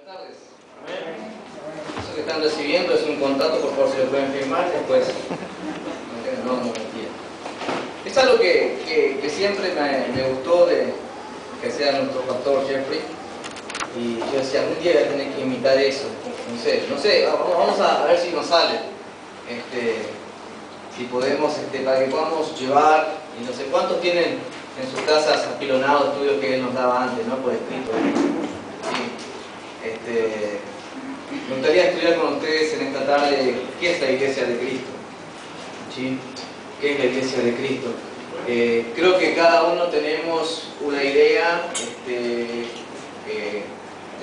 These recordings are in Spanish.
tardes. Eso que están recibiendo es un contrato, por favor, si lo pueden firmar, después no mentira. Es algo que siempre me gustó de que sea nuestro pastor Jeffrey, y yo decía, algún día voy a tener que imitar eso. No sé, vamos a ver si nos sale. Si podemos, para que podamos llevar, y no sé cuántos tienen en sus casas apilonados estudios que él nos daba antes, ¿no? Por escrito. Sí. Me gustaría estudiar con ustedes en esta tarde qué es la Iglesia de Cristo. ¿Sí? ¿Qué es la Iglesia de Cristo? Creo que cada uno tenemos una idea de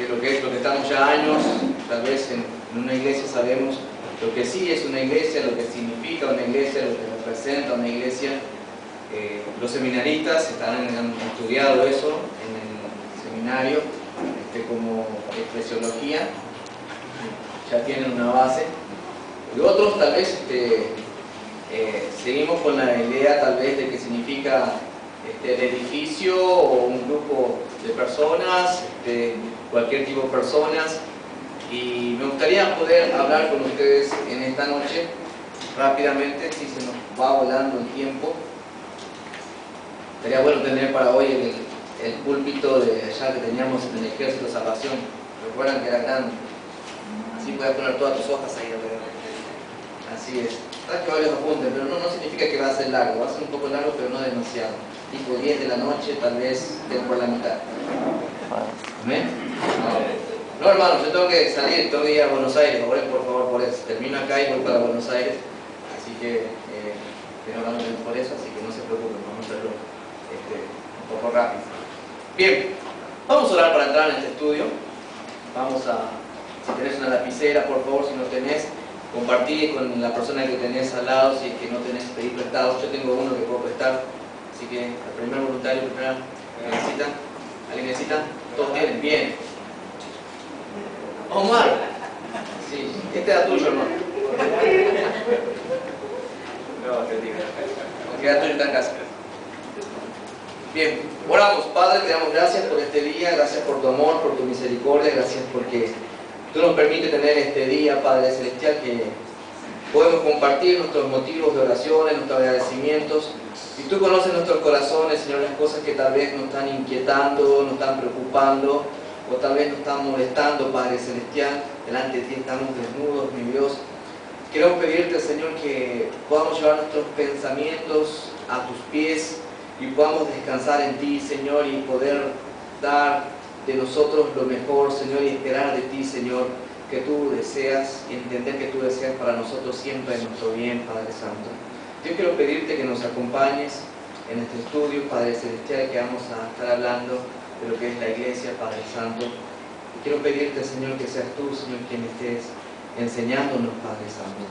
lo que es, lo que estamos ya años, tal vez en una iglesia sabemos lo que sí es una iglesia, lo que significa una iglesia, lo que representa una iglesia. Los seminaristas han estudiado eso en el seminario como eclesiología, ya tienen una base. Y otros tal vez seguimos con la idea tal vez de que significa el edificio o un grupo de personas, cualquier tipo de personas. Y me gustaría poder hablar con ustedes en esta noche rápidamente, si se nos va volando el tiempo. Sería bueno tener para hoy el púlpito de allá que teníamos en el Ejército de Salvación. Recuerdan que era grande. Así puedes poner todas tus hojas ahí alrededor. Así es. Traje varios apuntes, pero no significa que va a ser largo. Va a ser un poco largo, pero no demasiado. Tipo 10 de la noche, tal vez por la mitad. ¿Amén? No, hermano, yo tengo que salir, tengo que ir a Buenos Aires. Oren por favor por eso. Termino acá y voy para Buenos Aires. Así que orando por eso, así que no se preocupen, vamos a hacerlo un poco rápido. Bien, vamos a orar para entrar en este estudio. Vamos a, si tenés una lapicera, por favor, si no tenés, compartir con la persona que tenés al lado, si es que no tenés, pedir prestado. Yo tengo uno que puedo prestar, así que el primer voluntario, ¿necesitan? ¿Alguien necesita? ¿Todos tienen? Bien. Omar, sí, este era tuyo, hermano. No, te digo. Porque era tuyo, está en casa. Bien, oramos. Padre, te damos gracias por este día, gracias por tu amor, por tu misericordia, gracias porque tú nos permites tener este día, Padre Celestial, que podemos compartir nuestros motivos de oraciones, nuestros agradecimientos. Y tú conoces nuestros corazones, Señor, las cosas que tal vez nos están inquietando, nos están preocupando, o tal vez nos están molestando, Padre Celestial. Delante de ti estamos desnudos, mi Dios. Queremos pedirte, Señor, que podamos llevar nuestros pensamientos a tus pies y podamos descansar en ti, Señor, y poder dar de nosotros lo mejor, Señor, y esperar de ti, Señor, que tú deseas y entender que tú deseas para nosotros siempre nuestro bien, Padre Santo. Yo quiero pedirte que nos acompañes en este estudio, Padre Celestial, que vamos a estar hablando de lo que es la iglesia, Padre Santo. Y quiero pedirte, Señor, que seas tú, Señor, quien estés enseñándonos, Padre Santo.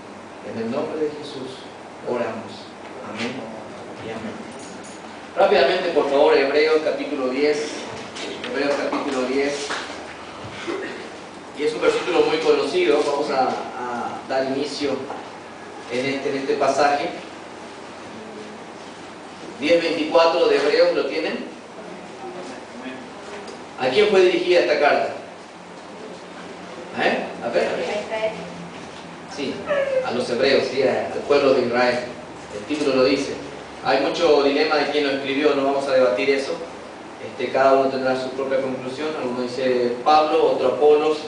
En el nombre de Jesús oramos. Amén y amén. Rápidamente, por favor, Hebreos capítulo 10. Hebreos capítulo 10. Y es un versículo muy conocido. Vamos a dar inicio en este pasaje. 10:24 de Hebreos, ¿lo tienen? ¿A quién fue dirigida esta carta? A ver. Sí, a los hebreos, sí, al pueblo de Israel. El título lo dice. Hay mucho dilema de quién lo escribió, no vamos a debatir eso. Cada uno tendrá su propia conclusión. Alguno dice Pablo, otro Apolos.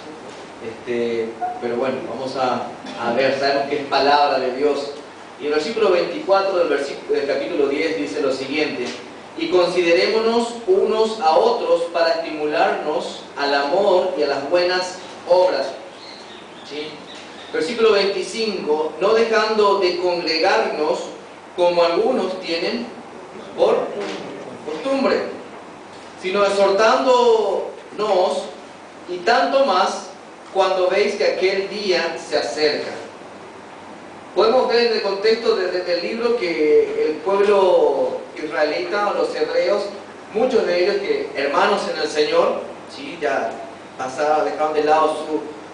Pero bueno, vamos a ver, sabemos que es palabra de Dios. Y el versículo 24 del capítulo 10 dice lo siguiente: y considerémonos unos a otros para estimularnos al amor y a las buenas obras. ¿Sí? Versículo 25: no dejando de congregarnos como algunos tienen por costumbre, sino exhortándonos, y tanto más cuando veis que aquel día se acerca. Podemos ver en el contexto del libro que el pueblo israelita o los hebreos, muchos de ellos que hermanos en el Señor, ¿sí? Ya dejaron de lado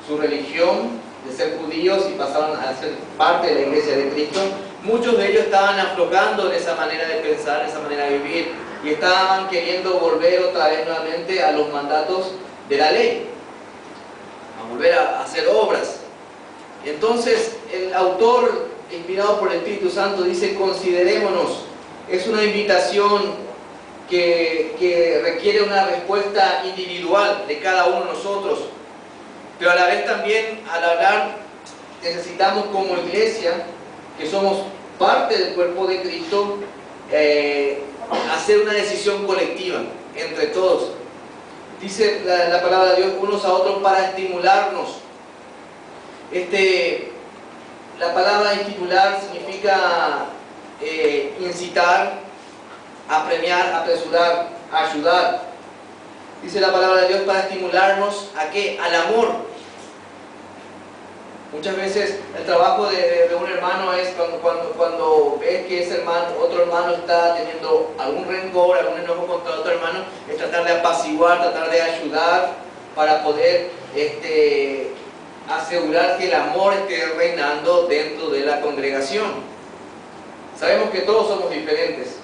su religión de ser judíos y pasaron a ser parte de la iglesia de Cristo. Muchos de ellos estaban aflojando en esa manera de pensar, en esa manera de vivir, y estaban queriendo volver otra vez nuevamente a los mandatos de la ley. volver a hacer obras. Entonces el autor, inspirado por el Espíritu Santo, dice: considerémonos. Es una invitación que requiere una respuesta individual de cada uno de nosotros, pero a la vez también, al hablar, necesitamos como iglesia, que somos parte del cuerpo de Cristo, hacer una decisión colectiva entre todos. Dice la palabra de Dios, unos a otros para estimularnos. La palabra estimular significa incitar, apremiar, apresurar, ayudar. Dice la palabra de Dios para estimularnos ¿a qué? Al amor. Muchas veces el trabajo de un hermano es cuando ves que ese hermano, otro hermano está teniendo algún rencor, algún enojo contra otro hermano, es tratar de apaciguar, tratar de ayudar para poder asegurar que el amor esté reinando dentro de la congregación. Sabemos que todos somos diferentes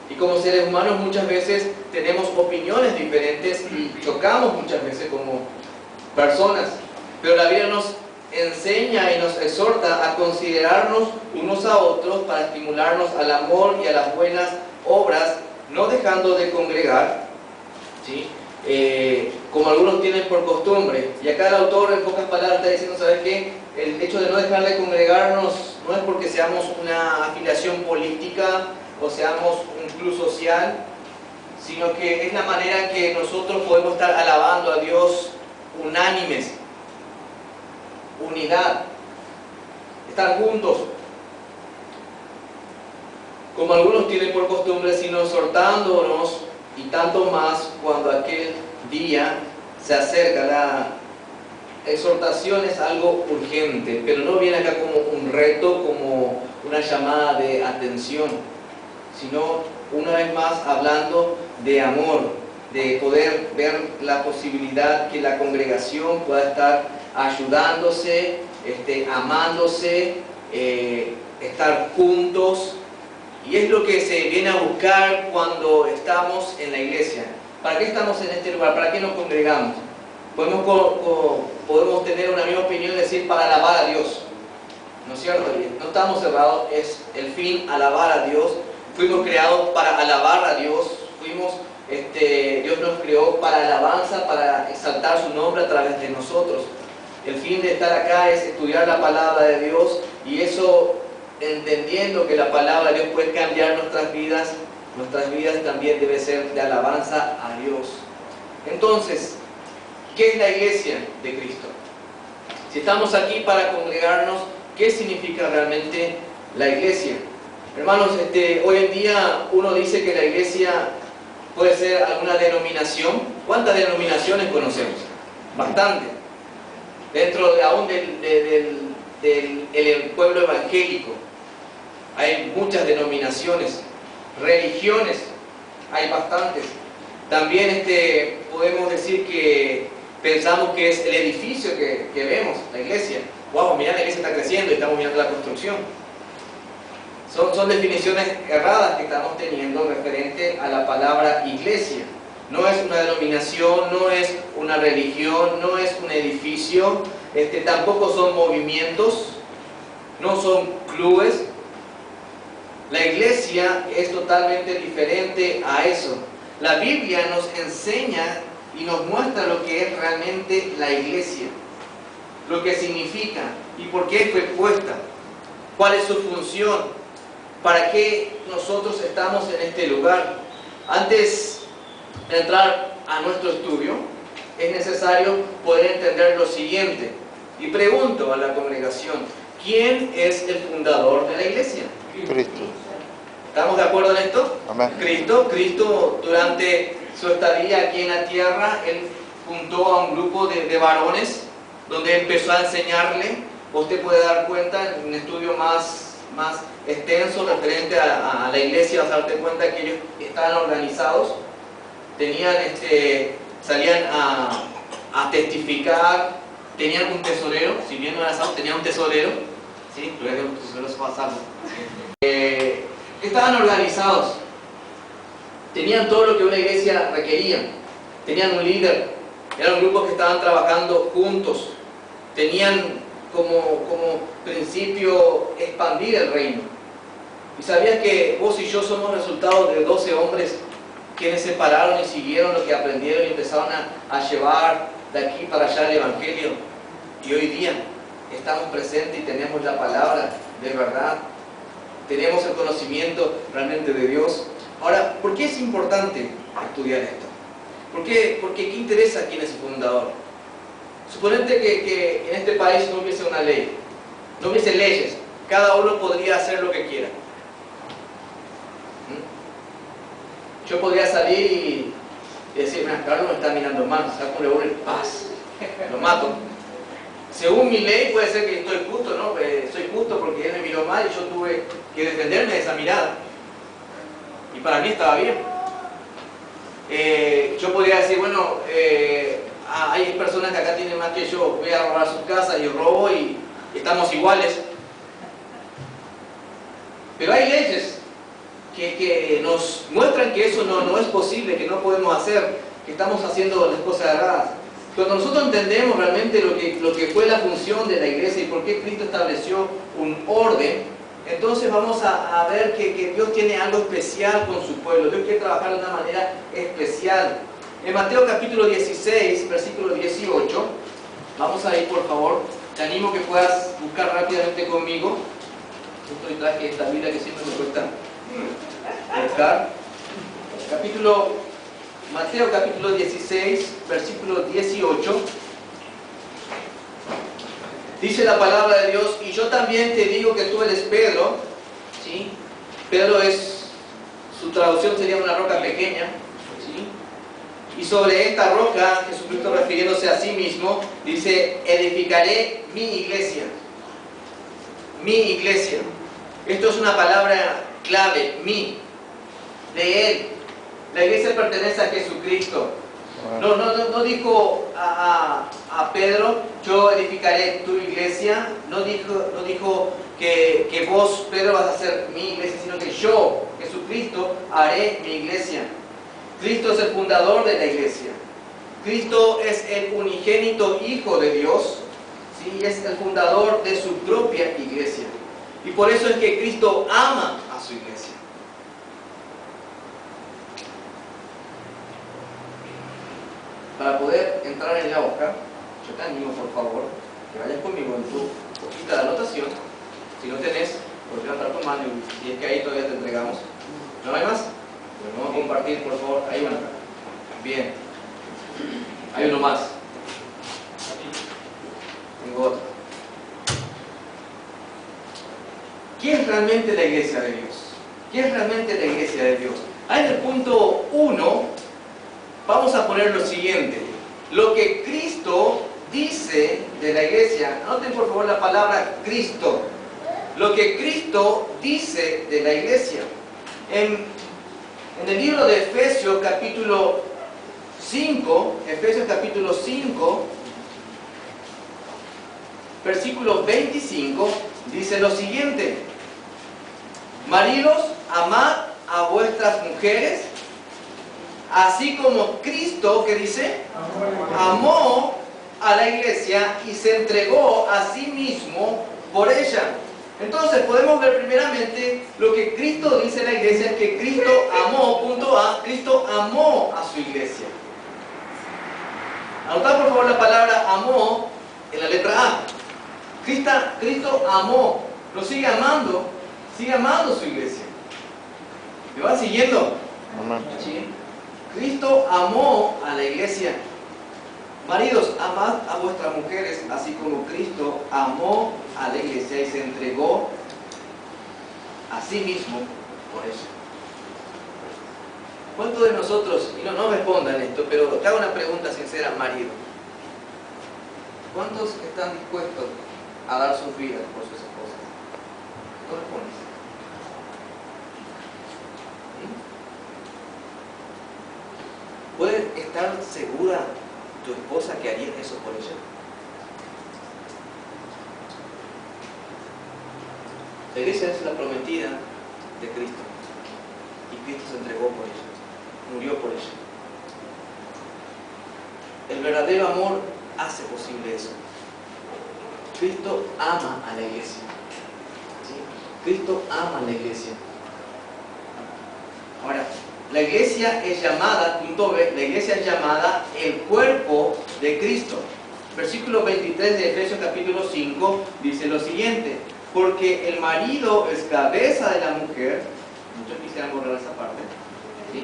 y como seres humanos muchas veces tenemos opiniones diferentes y chocamos muchas veces como personas, pero la Biblia nos enseña y nos exhorta a considerarnos unos a otros para estimularnos al amor y a las buenas obras, no dejando de congregar, ¿sí? Como algunos tienen por costumbre. Y acá el autor en pocas palabras está diciendo, ¿sabes qué? El hecho de no dejar de congregarnos no es porque seamos una afiliación política o seamos un club social, sino que es la manera en que nosotros podemos estar alabando a Dios unánimes, unidad, estar juntos, como algunos tienen por costumbre, sino exhortándonos, y tanto más cuando aquel día se acerca. La exhortación es algo urgente, pero no viene acá como un reto, como una llamada de atención, sino una vez más hablando de amor, de poder ver la posibilidad que la congregación pueda estar ayudándose, amándose, estar juntos. Y es lo que se viene a buscar cuando estamos en la iglesia. ¿Para qué estamos en este lugar? ¿Para qué nos congregamos? Podemos tener una misma opinión y decir para alabar a Dios, ¿no es cierto? No estamos cerrados, es el fin, alabar a Dios. Fuimos creados para alabar a Dios, Dios nos creó para alabanza, para exaltar su nombre a través de nosotros. El fin de estar acá es estudiar la palabra de Dios, y eso, entendiendo que la palabra de Dios puede cambiar nuestras vidas también debe ser de alabanza a Dios. Entonces, ¿qué es la iglesia de Cristo? Si estamos aquí para congregarnos, ¿qué significa realmente la iglesia? Hermanos, hoy en día uno dice que la iglesia puede ser alguna denominación. ¿Cuántas denominaciones conocemos? Bastante. Dentro aún del pueblo evangélico hay muchas denominaciones, religiones, hay bastantes. También podemos decir que pensamos que es el edificio que vemos, la iglesia. Wow, mira, la iglesia está creciendo y estamos mirando la construcción. Son definiciones erradas que estamos teniendo referente a la palabra iglesia. No es una denominación, no es una religión, no es un edificio, tampoco son movimientos, no son clubes. La iglesia es totalmente diferente a eso. La Biblia nos enseña y nos muestra lo que es realmente la iglesia, lo que significa y por qué fue puesta, cuál es su función, para qué nosotros estamos en este lugar. Antes de entrar a nuestro estudio, es necesario poder entender lo siguiente. Y pregunto a la congregación, ¿quién es el fundador de la iglesia? Cristo. ¿Estamos de acuerdo en esto? Amén. Cristo durante su estadía aquí en la tierra, Él juntó a un grupo de varones, donde empezó a enseñarle. Usted puede dar cuenta en un estudio más extenso referente a la iglesia, vas a darte cuenta que ellos estaban organizados, salían a testificar, tenían un tesorero, si bien no era salvo, tenían un tesorero, ¿sí? Pero los tesoreros son salvos. Estaban organizados, tenían todo lo que una iglesia requería, tenían un líder, Eran grupos que estaban trabajando juntos. Tenían como principio expandir el reino. ¿Y sabías que vos y yo somos resultado de 12 hombres quienes se pararon y siguieron lo que aprendieron y empezaron a llevar de aquí para allá el Evangelio? Y hoy día estamos presentes y tenemos la palabra de verdad. Tenemos el conocimiento realmente de Dios. Ahora, ¿por qué es importante estudiar esto? Porque ¿qué interesa a quién es el fundador? Suponete que en este país no hubiese una ley, no hubiese leyes, cada uno podría hacer lo que quiera. Yo podría salir y decir, mira, Carlos me está mirando mal, saco un revólver, paz, lo mato. Según mi ley puede ser que estoy justo, ¿no? Soy justo porque él me miró mal y yo tuve que defenderme de esa mirada. Y para mí estaba bien. Yo podría decir, bueno, hay personas que acá tienen más que yo, voy a robar sus casas y robo y estamos iguales. Pero hay leyes que nos muestran que eso no es posible, que no podemos hacer, que estamos haciendo las cosas erradas. Cuando nosotros entendemos realmente lo que fue la función de la iglesia y por qué Cristo estableció un orden, entonces vamos a ver que Dios tiene algo especial con su pueblo. Dios quiere trabajar de una manera especial. En Mateo capítulo 16, versículo 18, vamos a ir por favor. Te animo que puedas buscar rápidamente conmigo. Justo traje esta Biblia que siempre me cuesta buscar. Mateo capítulo 16, versículo 18. Dice la palabra de Dios, y yo también te digo que tú eres Pedro, ¿sí? Pedro su traducción sería una roca pequeña, ¿sí? Y sobre esta roca, Jesucristo refiriéndose a sí mismo, dice, edificaré mi iglesia. Mi iglesia. Esto es una palabra clave, mi, de Él. La iglesia pertenece a Jesucristo. No dijo a Pedro, yo edificaré tu iglesia. No dijo que vos, Pedro, vas a ser mi iglesia, sino que yo, Jesucristo, haré mi iglesia. Cristo es el fundador de la iglesia. Cristo es el unigénito Hijo de Dios, ¿sí? Es el fundador de su propia iglesia. Y por eso es que Cristo ama a su iglesia. Para poder entrar en la hoja, yo te animo por favor que vayas conmigo en tu hojita de anotación. Si no tenés, puedes levantar tu mano y es que ahí todavía te entregamos. ¿No hay más? Pues vamos a compartir por favor. Ahí van acá. Bien. Hay uno más. Tengo otro. ¿Qué es realmente la iglesia de Dios? ¿Qué es realmente la iglesia de Dios? Ahí en el punto 1 vamos a poner lo siguiente. Lo que Cristo dice de la iglesia, anoten por favor la palabra Cristo. Lo que Cristo dice de la iglesia. En el libro de Efesios capítulo 5, versículo 25, dice lo siguiente: maridos, amad a vuestras mujeres, así como Cristo, ¿qué dice? Amó a la iglesia y se entregó a sí mismo por ella. Entonces podemos ver primeramente lo que Cristo dice a la iglesia, que Cristo amó, punto A, Cristo amó a su iglesia. Anotad por favor la palabra amó en la letra A. Cristo amó, lo sigue amando su iglesia. ¿Me van siguiendo? ¿Sí? Cristo amó a la iglesia. Maridos, amad a vuestras mujeres, así como Cristo amó a la iglesia y se entregó a sí mismo por ella. ¿Cuántos de nosotros, y no respondan esto, pero te hago una pregunta sincera, marido? ¿Cuántos están dispuestos a dar sus vidas por sus esposas? ¿No respondes? ¿Puedes estar segura tu esposa que haría eso por ella? La iglesia es la prometida de Cristo y Cristo se entregó por ella, murió por ella. El verdadero amor hace posible eso. Cristo ama a la iglesia. ¿Sí? Cristo ama a la iglesia. Ahora, la iglesia es llamada, punto B, la iglesia es llamada el cuerpo de Cristo. Versículo 23 de Efesios capítulo 5 dice lo siguiente: porque el marido es cabeza de la mujer. Muchos quisieran borrar esa parte, ¿sí?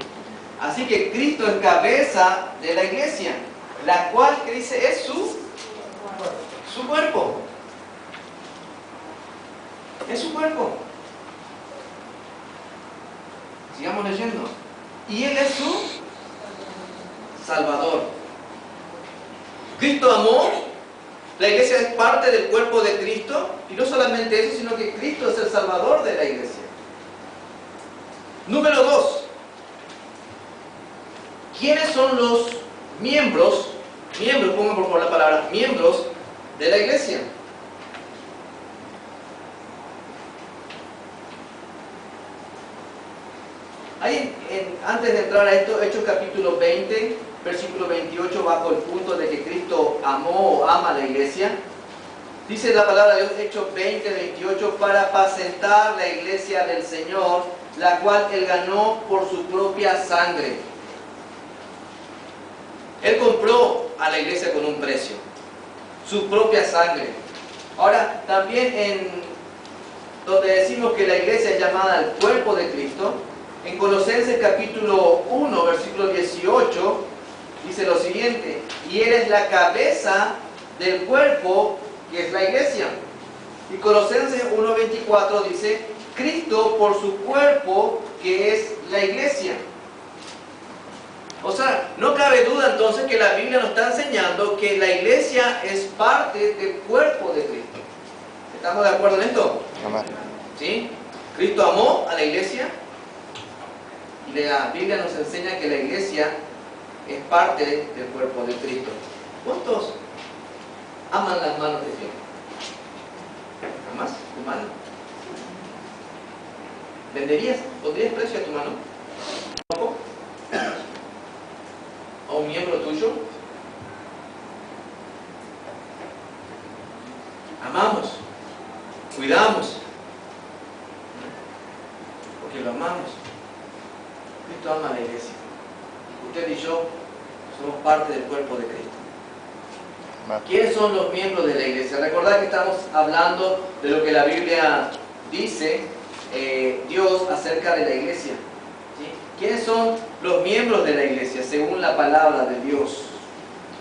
Así que Cristo es cabeza de la iglesia, la cual, que dice, es su cuerpo. Es su cuerpo. Sigamos leyendo. Y Él es su Salvador. Cristo amó. La iglesia es parte del cuerpo de Cristo. Y no solamente eso, sino que Cristo es el Salvador de la iglesia. Número 2. ¿Quiénes son los miembros? Pongan por favor la palabra miembros de la iglesia. Ahí, antes de entrar a esto, Hechos capítulo 20, versículo 28, bajo el punto de que Cristo amó o ama a la iglesia. Dice la palabra de Dios, Hechos 20, 28, para apacentar la iglesia del Señor, la cual Él ganó por su propia sangre. Él compró a la iglesia con un precio, su propia sangre. Ahora, también en donde decimos que la iglesia es llamada el cuerpo de Cristo, en Colosenses capítulo 1, versículo 18, dice lo siguiente: y Él es la cabeza del cuerpo, que es la iglesia. Y Colosenses 1:24 dice: Cristo por su cuerpo, que es la iglesia. O sea, no cabe duda entonces que la Biblia nos está enseñando que la iglesia es parte del cuerpo de Cristo. ¿Estamos de acuerdo en esto? Amén. ¿Sí? Cristo amó a la iglesia y la Biblia nos enseña que la iglesia es parte del cuerpo de Cristo. ¿Cuántos aman las manos de Dios? ¿Amas tu mano? ¿Pondrías precio a tu mano? ¿A un miembro tuyo? Amamos, cuidamos, porque lo amamos. Cristo ama a la iglesia. Usted y yo somos parte del cuerpo de Cristo. ¿Quiénes son los miembros de la iglesia? Recordad que estamos hablando de lo que la Biblia dice Dios acerca de la iglesia. ¿Sí? ¿Quiénes son los miembros de la iglesia según la palabra de Dios?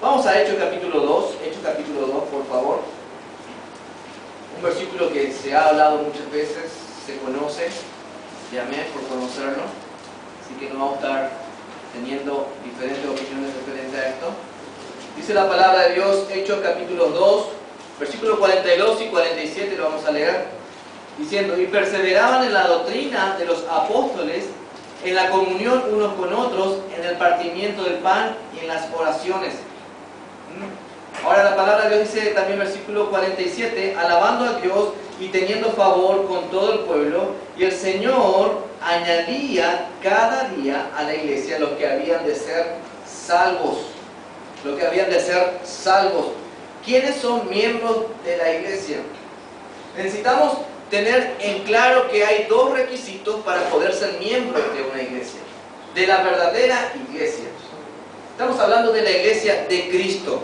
Vamos a Hechos capítulo 2. Hechos capítulo 2, por favor. Un versículo que se ha hablado muchas veces, se conoce. Llamé por conocerlo. Así que no vamos a estar teniendo diferentes opiniones referentes a esto. Dice la palabra de Dios, Hechos capítulo 2, versículos 42 y 47, lo vamos a leer, diciendo: y perseveraban en la doctrina de los apóstoles, en la comunión unos con otros, en el partimiento del pan y en las oraciones. Ahora la palabra de Dios dice también versículo 47, alabando a Dios y teniendo favor con todo el pueblo, y el Señor añadía cada día a la iglesia los que habían de ser salvos. Los que habían de ser salvos. ¿Quiénes son miembros de la iglesia? Necesitamos tener en claro que hay dos requisitos para poder ser miembros de una iglesia, de la verdadera iglesia. Estamos hablando de la iglesia de Cristo.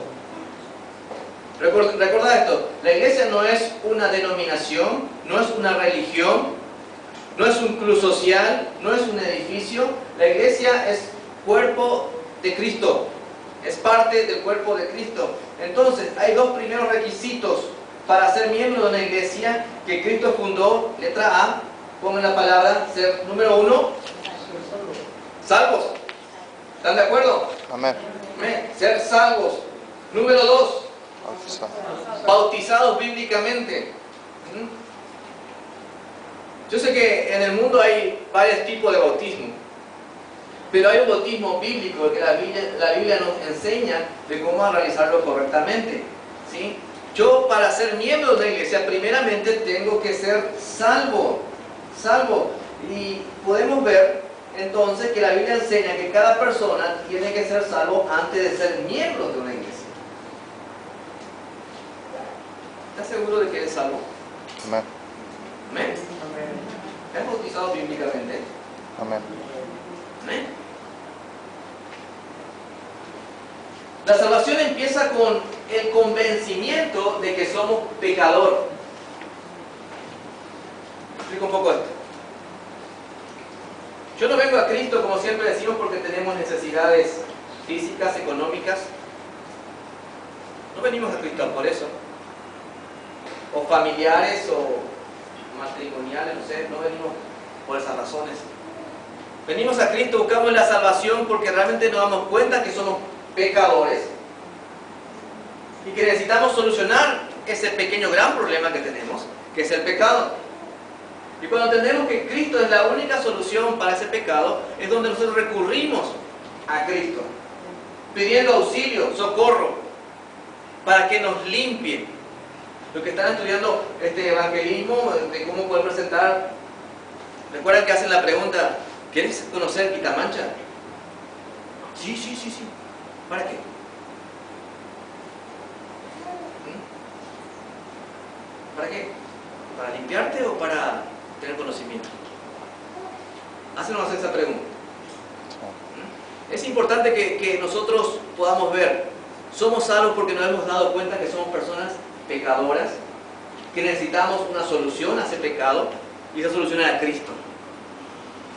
Recordad esto: la iglesia no es una denominación, no es una religión, no es un club social, no es un edificio. La iglesia es cuerpo de Cristo, es parte del cuerpo de Cristo. Entonces, hay dos primeros requisitos para ser miembro de una iglesia que Cristo fundó. Letra A, pongan la palabra, ser número 1, salvos. ¿Están de acuerdo? Amén. Amén. Ser salvos. Número 2, bautizados bíblicamente. Yo sé que en el mundo hay varios tipos de bautismo, pero hay un bautismo bíblico que la Biblia nos enseña de cómo realizarlo correctamente. ¿Sí? Yo, para ser miembro de la iglesia, primeramente tengo que ser salvo. Y podemos ver entonces que la Biblia enseña que cada persona tiene que ser salvo antes de ser miembro de una iglesia. ¿Estás seguro de que eres salvo? Amén. ¿Amén? ¿Estás bautizado bíblicamente? Amén. ¿Amén? La salvación empieza con el convencimiento de que somos pecadores. Explico un poco esto. Yo no vengo a Cristo, como siempre decimos, porque tenemos necesidades físicas, económicas. No venimos a Cristo por eso. O familiares o matrimoniales, no sé, no venimos por esas razones. Venimos a Cristo, buscamos la salvación porque realmente nos damos cuenta que somos pecadores y que necesitamos solucionar ese pequeño gran problema que tenemos, que es el pecado. Y cuando entendemos que Cristo es la única solución para ese pecado, es donde nosotros recurrimos a Cristo, pidiendo auxilio, socorro, para que nos limpie. Los que están estudiando este evangelismo, de cómo poder presentar, recuerdan que hacen la pregunta, ¿quieres conocer quitamancha? Sí. ¿Para qué? ¿Para qué? ¿Para limpiarte o para tener conocimiento? Hácenos esa pregunta. Es importante que nosotros podamos ver, somos salvos porque nos hemos dado cuenta que somos personas pecadoras, que necesitamos una solución a ese pecado, y esa solución era Cristo.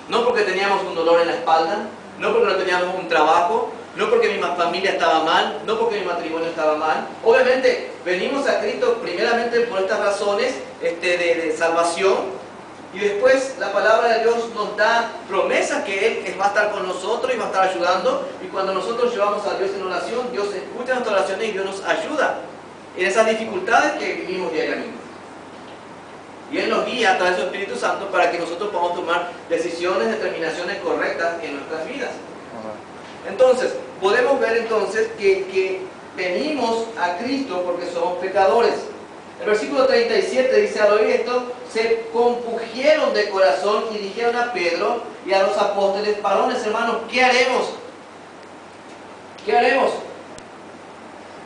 No porque teníamos un dolor en la espalda, no porque no teníamos un trabajo, no porque mi familia estaba mal, no porque mi matrimonio estaba mal. Obviamente venimos a Cristo primeramente por estas razones de salvación, y después la palabra de Dios nos da promesas que Él va a estar con nosotros y va a estar ayudando, y cuando nosotros llevamos a Dios en oración, Dios escucha nuestras oraciones y Dios nos ayuda en esas dificultades que vivimos diariamente. Y Él nos guía a través de su Espíritu Santo para que nosotros podamos tomar decisiones, determinaciones correctas en nuestras vidas. Entonces, podemos ver entonces que venimos a Cristo porque somos pecadores. El versículo 37 dice, al oír esto, se compungieron de corazón y dijeron a Pedro y a los apóstoles, varones hermanos, ¿qué haremos? ¿Qué haremos?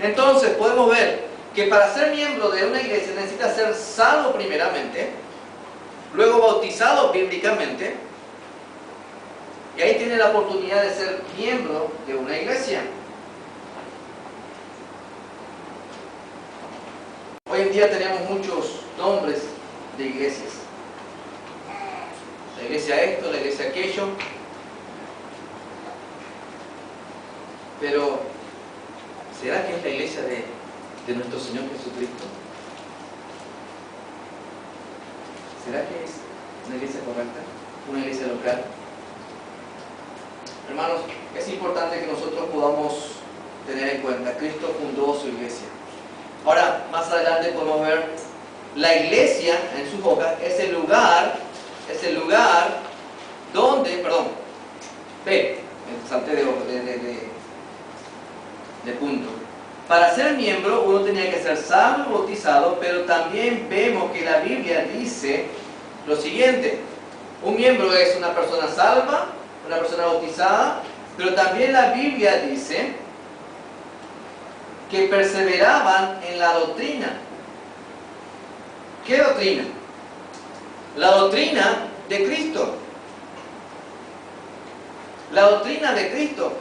Entonces, podemos ver que para ser miembro de una iglesia necesita ser salvo primeramente, luego bautizado bíblicamente, y ahí tiene la oportunidad de ser miembro de una iglesia. Hoy en día tenemos muchos nombres de iglesias. La iglesia esto, la iglesia aquello. Pero, ¿será que es la iglesia de nuestro Señor Jesucristo? ¿Será que es una iglesia correcta? ¿Una iglesia local? Hermanos, es importante que nosotros podamos tener en cuenta, Cristo fundó su iglesia. Ahora, más adelante podemos ver, la iglesia en sus hojas es el lugar donde, salté de punto. Para ser miembro uno tenía que ser salvo y bautizado, pero también vemos que la Biblia dice lo siguiente: un miembro es una persona salva, una persona bautizada, pero también la Biblia dice que perseveraban en la doctrina. ¿Qué doctrina? La doctrina de Cristo. La doctrina de Cristo.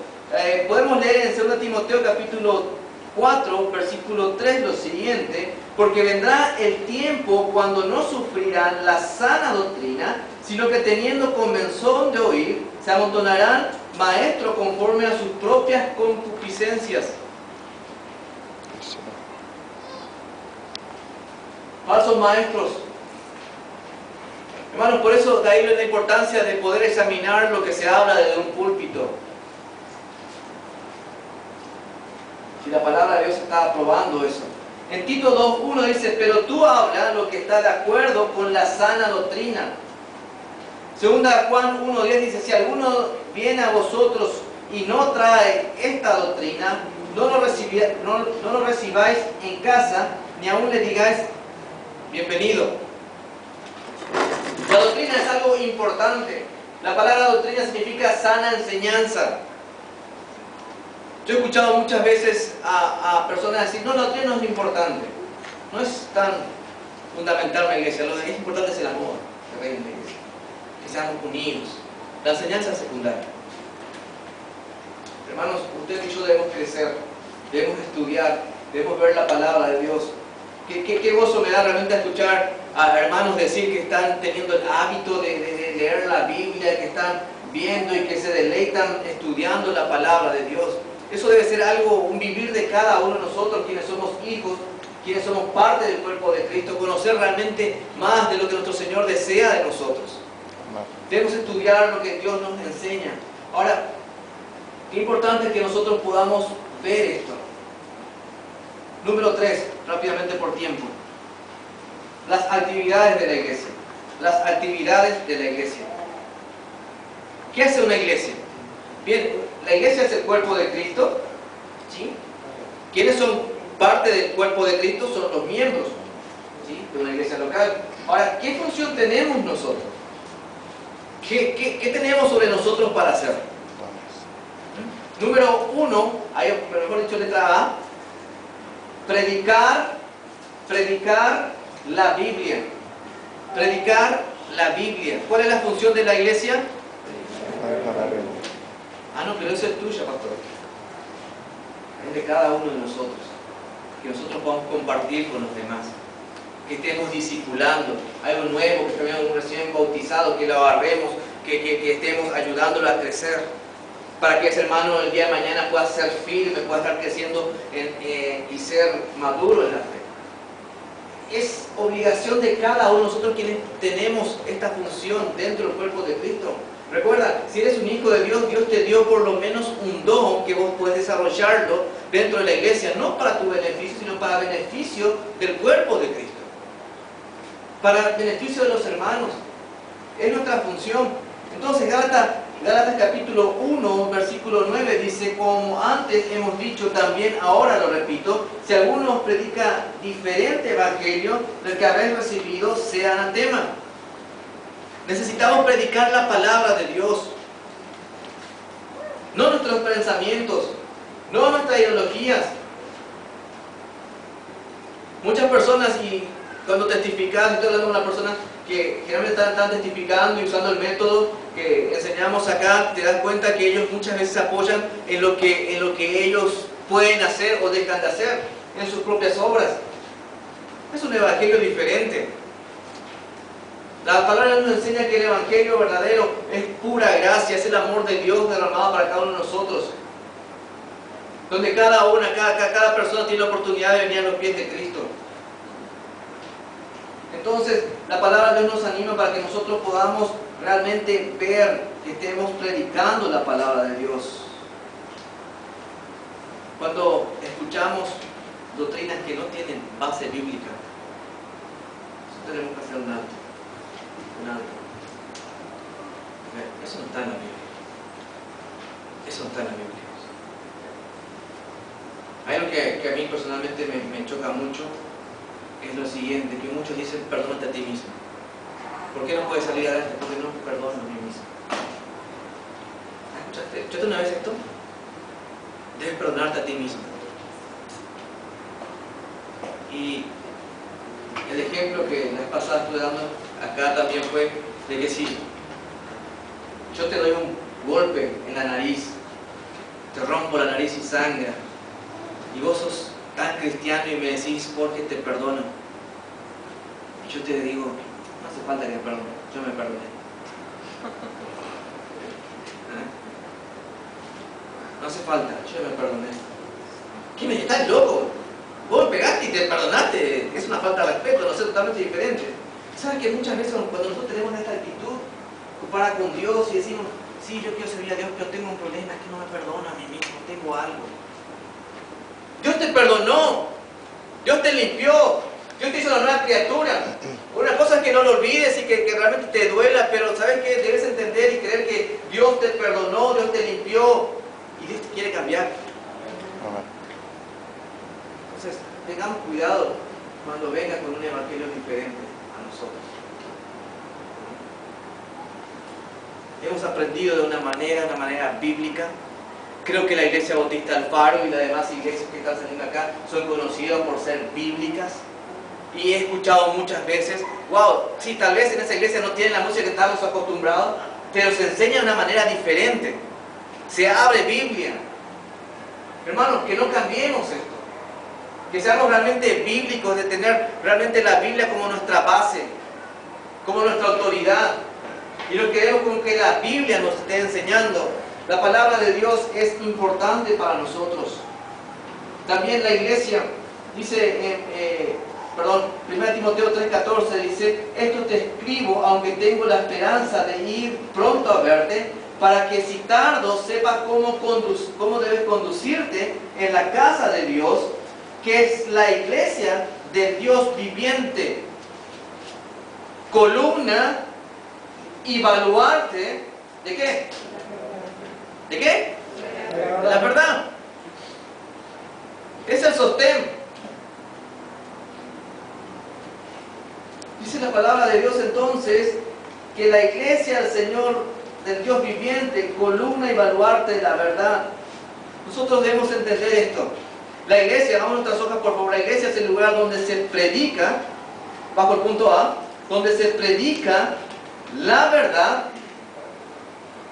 Podemos leer en 2 Timoteo capítulo 4, versículo 3 lo siguiente: porque vendrá el tiempo cuando no sufrirán la sana doctrina, sino que teniendo comezón de oír, se amontonarán maestros conforme a sus propias concupiscencias. Falsos maestros. Hermanos, por eso de ahí la importancia de poder examinar lo que se habla desde un púlpito. Si la palabra de Dios está aprobando eso. En Tito 2:1 dice, pero tú habla lo que está de acuerdo con la sana doctrina. Segunda Juan 1:10 dice, si alguno viene a vosotros y no trae esta doctrina, no lo recibáis en casa, ni aún le digáis bienvenido. La doctrina es algo importante. La palabra doctrina significa sana enseñanza. Yo he escuchado muchas veces a personas decir, no, la doctrina no es lo importante. No es tan fundamental en la iglesia. Lo que es importante es el amor que reina en la iglesia. Que seamos unidos. La enseñanza es secundaria. Hermanos, ustedes y yo debemos crecer, debemos estudiar, debemos ver la palabra de Dios. ¿Qué gozo me da realmente escuchar a hermanos decir que están teniendo el hábito de leer la Biblia, que están viendo y que se deleitan estudiando la palabra de Dios? Eso debe ser algo, un vivir de cada uno de nosotros, quienes somos hijos, quienes somos parte del cuerpo de Cristo, conocer realmente más de lo que nuestro Señor desea de nosotros. Debemos estudiar lo que Dios nos enseña. Ahora, qué importante es que nosotros podamos ver esto. Número 3, rápidamente por tiempo. Las actividades de la iglesia. Las actividades de la iglesia. ¿Qué hace una iglesia? Bien, la iglesia es el cuerpo de Cristo. ¿Sí? ¿Quiénes son parte del cuerpo de Cristo? Son los miembros, ¿sí?, de una iglesia local. Ahora, ¿qué función tenemos nosotros? ¿Qué tenemos sobre nosotros para hacer? Número 1, mejor dicho, letra A. Predicar la Biblia. Predicar la Biblia. ¿Cuál es la función de la iglesia? Ah, no, pero eso es tuya, pastor. Es de cada uno de nosotros. Que nosotros podamos compartir con los demás. Que estemos discipulando. Algo nuevo, que estemos recién bautizados, que lo agarremos, que estemos ayudándolo a crecer. Para que ese hermano el día de mañana pueda ser firme, pueda estar creciendo y ser maduro en la fe. Es obligación de cada uno de nosotros quienes tenemos esta función dentro del cuerpo de Cristo. Recuerda, si eres un hijo de Dios, Dios te dio por lo menos un don que vos puedes desarrollarlo dentro de la iglesia, no para tu beneficio, sino para beneficio del cuerpo de Cristo. Para el beneficio de los hermanos. Es nuestra función. Entonces, Gálatas capítulo 1, versículo 9 dice, como antes hemos dicho, también ahora lo repito, si alguno os predica diferente evangelio del que habéis recibido, sea anatema. Necesitamos predicar la palabra de Dios. No nuestros pensamientos, no nuestras ideologías. Muchas personas, y cuando testificas, estoy hablando de una persona que generalmente están testificando y usando el método que enseñamos acá, te das cuenta que ellos muchas veces apoyan en lo que ellos pueden hacer o dejan de hacer en sus propias obras. Es un evangelio diferente. La palabra nos enseña que el evangelio verdadero es pura gracia, es el amor de Dios derramado para cada uno de nosotros. Donde cada persona tiene la oportunidad de venir a los pies de Cristo. Entonces, la palabra de Dios nos anima para que nosotros podamos realmente ver que estemos predicando la palabra de Dios. Cuando escuchamos doctrinas que no tienen base bíblica, nosotros tenemos que hacer un alto. Eso no está en la Biblia. Eso no está en la Biblia. Hay algo que a mí personalmente me choca mucho. Es lo siguiente, que muchos dicen, perdónate a ti mismo. ¿Por qué no puedes salir adelante? Porque no me perdono a mí mismo. ¿Escuchaste una vez esto? Debes perdonarte a ti mismo. Y el ejemplo que la vez pasada estuve dando acá también fue de que si yo te doy un golpe en la nariz, te rompo la nariz y sangra, y vos sos tan cristiano y me decís, Jorge, te perdono. Y yo te digo, no hace falta que me perdone, yo me perdoné. No hace falta, yo me perdoné. ¿Qué me estás loco? Vos me pegaste y te perdonaste. Es una falta de respeto, no sé, totalmente diferente. ¿Sabes que muchas veces cuando nosotros tenemos esta actitud comparada con Dios y decimos, sí, yo quiero servir a Dios, pero tengo un problema, es que no me perdono a mí mismo, tengo algo. Dios te perdonó, Dios te limpió, Dios te hizo una nueva criatura. Una cosa es que no lo olvides y que realmente te duela, pero ¿sabes qué? Debes entender y creer que Dios te perdonó, Dios te limpió y Dios te quiere cambiar. Entonces, tengamos cuidado cuando venga con un evangelio diferente a nosotros. hemos aprendido de una manera bíblica. Creo que la Iglesia Bautista Alfaro y las demás iglesias que están saliendo acá son conocidas por ser bíblicas. Y he escuchado muchas veces, wow, sí, tal vez en esa iglesia no tienen la música que estamos acostumbrados, pero se enseña de una manera diferente. Se abre Biblia. Hermanos, que no cambiemos esto. Que seamos realmente bíblicos, de tener realmente la Biblia como nuestra base, como nuestra autoridad. Y lo que vemos con que la Biblia nos esté enseñando. La palabra de Dios es importante para nosotros. También la iglesia, dice, 1 Timoteo 3:14 dice, esto te escribo aunque tengo la esperanza de ir pronto a verte, para que si tardo sepas cómo debes conducirte en la casa de Dios, que es la iglesia del Dios viviente, columna y baluarte, ¿de qué? ¿De qué? De la verdad. Es el sostén. Dice la palabra de Dios entonces que la iglesia del Señor, del Dios viviente, columna y baluarte de la verdad. Nosotros debemos entender esto. La iglesia, vamos a nuestras hojas por favor, la iglesia es el lugar donde se predica, bajo el punto A, donde se predica la verdad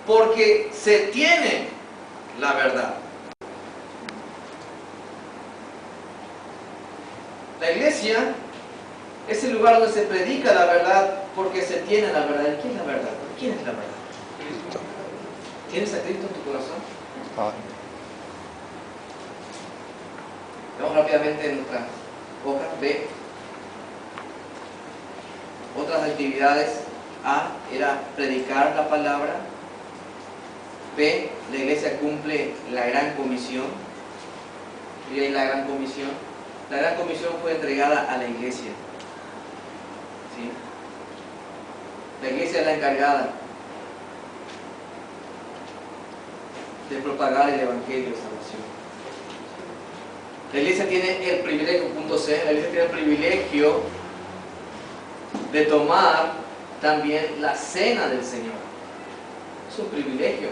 porque se tiene la verdad. La iglesia es el lugar donde se predica la verdad porque se tiene la verdad. ¿Y quién es la verdad? ¿Quién es la verdad? Cristo. ¿Tienes a Cristo en tu corazón? Vamos rápidamente en nuestra hoja. B. Otras actividades. A era predicar la palabra. B. La iglesia cumple la gran comisión. Y ahí la gran comisión. La gran comisión fue entregada a la iglesia. ¿Sí? La iglesia es la encargada de propagar el evangelio de salvación. La iglesia tiene el privilegio, punto C, la iglesia tiene el privilegio de tomar también la cena del Señor. Es un privilegio.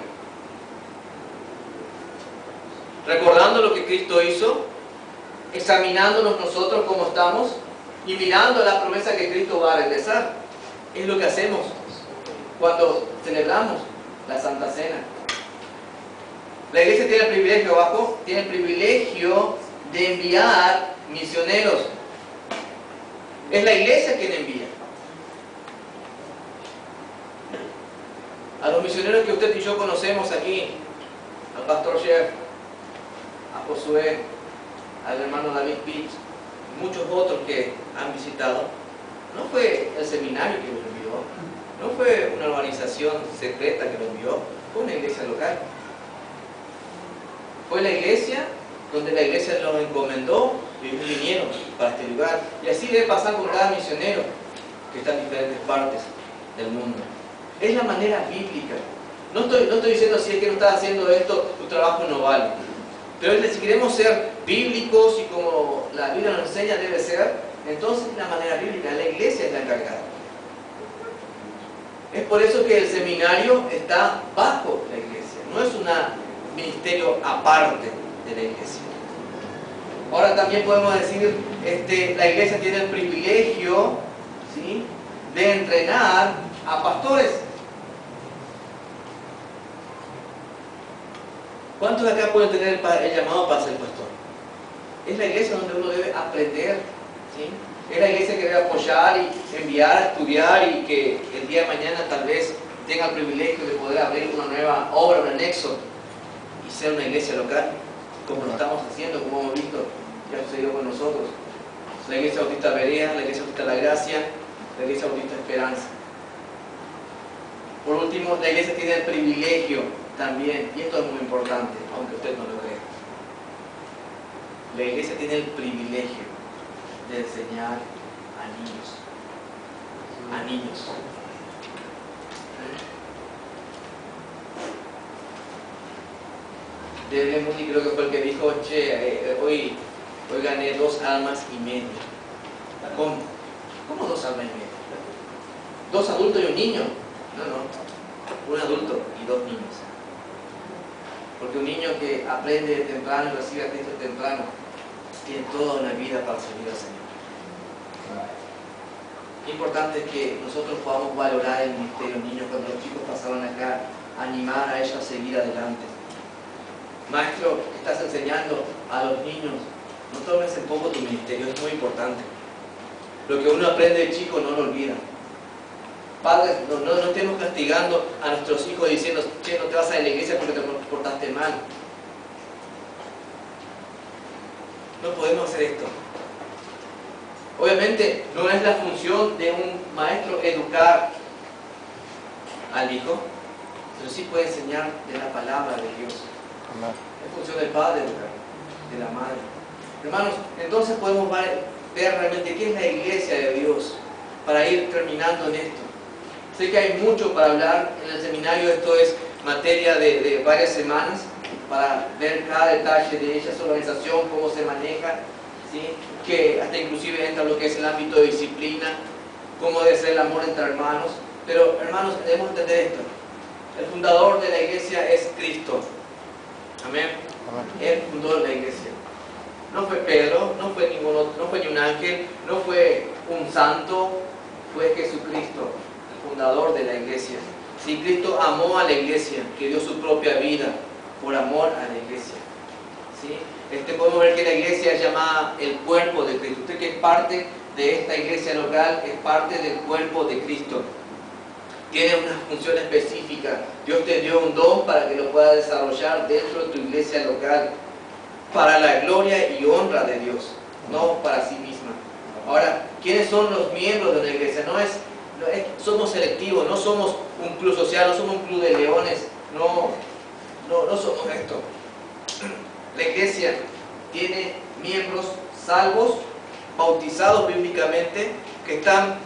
Recordando lo que Cristo hizo, examinándonos nosotros cómo estamos y mirando la promesa que Cristo va a regresar. Es lo que hacemos cuando celebramos la Santa Cena. La iglesia tiene el privilegio abajo, tiene el privilegio de enviar misioneros. Es la iglesia quien envía. A los misioneros que usted y yo conocemos aquí, al pastor Chef, a Josué, al hermano David Pitch, muchos otros que han visitado, no fue el seminario que los envió, no fue una organización secreta que los envió, fue una iglesia local. Fue la iglesia donde la iglesia los encomendó y ellos vinieron para este lugar. Y así debe pasar con cada misionero que está en diferentes partes del mundo. Es la manera bíblica. No estoy diciendo si es que no estás haciendo esto, tu trabajo no vale. Pero si queremos ser bíblicos y como la Biblia nos enseña debe ser, entonces la manera bíblica, la iglesia es la encargada. Es por eso que el seminario está bajo la iglesia, no es un ministerio aparte de la iglesia. Ahora también podemos decir, la iglesia tiene el privilegio, ¿sí?, de entrenar a pastores. ¿Cuántos de acá pueden tener el llamado para ser pastor? Es la iglesia donde uno debe aprender, ¿sí? Es la iglesia que debe apoyar y enviar a estudiar y que el día de mañana tal vez tenga el privilegio de poder abrir una nueva obra, un anexo y ser una iglesia local, como lo estamos haciendo, como hemos visto, ya sucedió con nosotros. La iglesia Bautista Berea, la iglesia Bautista La Gracia, la iglesia Bautista Esperanza. Por último, la iglesia tiene el privilegio también, y esto es muy importante, aunque usted no lo crea. La iglesia tiene el privilegio de enseñar a niños. A niños. Desde Moody creo que fue el que dijo, che, hoy gané 2 almas y media. ¿Cómo 2 almas y media? 2 adultos y un niño. No. un adulto y 2 niños. Porque un niño que aprende de temprano y recibe a Cristo temprano, tiene toda una vida para servir al Señor. Qué importante es que nosotros podamos valorar el ministerio de los niños cuando los chicos pasaban acá, animar a ellos a seguir adelante. Maestro, estás enseñando a los niños, no tomes en poco tu ministerio, es muy importante. Lo que uno aprende de chico no lo olvida. Padres, no estemos castigando a nuestros hijos diciendo, che, no te vas a la iglesia porque te portaste mal. No podemos hacer esto. Obviamente no es la función de un maestro educar al hijo, pero sí puede enseñar de la palabra de Dios. Es función del padre educar, de la madre. Hermanos, entonces podemos ver realmente qué es la iglesia de Dios para ir terminando en esto. Sé que hay mucho para hablar en el seminario, esto es materia de varias semanas para ver cada detalle de ella, su organización, cómo se maneja, ¿sí? Que hasta inclusive entra lo que es el ámbito de disciplina, cómo debe ser el amor entre hermanos. Pero hermanos, debemos entender esto. El fundador de la iglesia es Cristo. Amén. Él fundó la iglesia. No fue Pedro, no fue ningún otro, no fue ni un ángel, no fue un santo, fue Jesucristo, el fundador de la iglesia. Si Cristo amó a la iglesia, que dio su propia vida por amor a la iglesia. ¿Sí? Podemos ver que la iglesia es llamada el cuerpo de Cristo. Usted que es parte de esta iglesia local, es parte del cuerpo de Cristo. Tiene una función específica. Dios te dio un don para que lo puedas desarrollar dentro de tu iglesia local, para la gloria y honra de Dios, no para sí misma. Ahora, ¿quiénes son los miembros de una iglesia? Somos selectivos, no somos un club social, no somos un club de leones, no somos esto. La iglesia tiene miembros salvos, bautizados bíblicamente, que están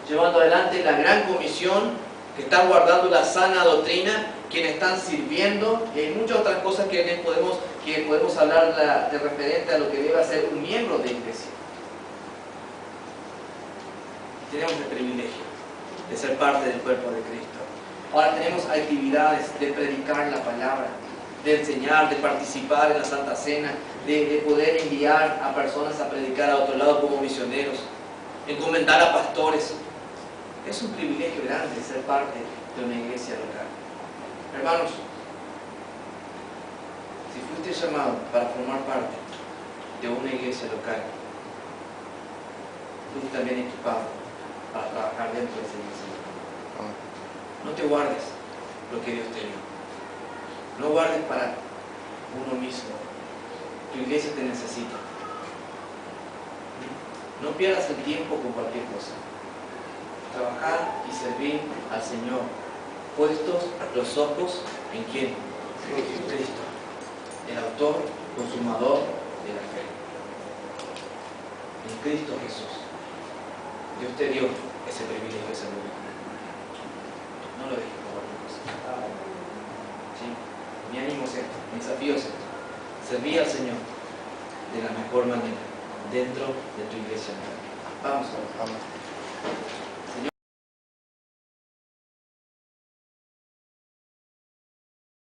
llevando adelante la gran comisión, que están guardando la sana doctrina, quienes están sirviendo, y hay muchas otras cosas que podemos hablar de referente a lo que debe hacer un miembro de iglesia. Tenemos el privilegio de ser parte del cuerpo de Cristo. Ahora tenemos actividades de predicar la palabra, de enseñar, de participar en la Santa Cena, de poder enviar a personas a predicar a otro lado como misioneros, encomendar a pastores. Es un privilegio grande ser parte de una iglesia local. Hermanos, si fuiste llamado para formar parte de una iglesia local, fuiste también equipado para trabajar dentro de esa iglesia local. No te guardes lo que Dios te dio. No guardes para uno mismo. Tu iglesia te necesita. No pierdas el tiempo con cualquier cosa. Trabajar y servir al Señor, puestos los ojos en ¿quién? En Cristo, el autor, consumador de la fe. En Cristo Jesús. Dios te dio ese privilegio de servir. No lo dejes por cualquier cosa. ¿Sí? Mi ánimo es esto, mi desafío es esto. Servir al Señor de la mejor manera dentro de tu iglesia. Vamos a ver.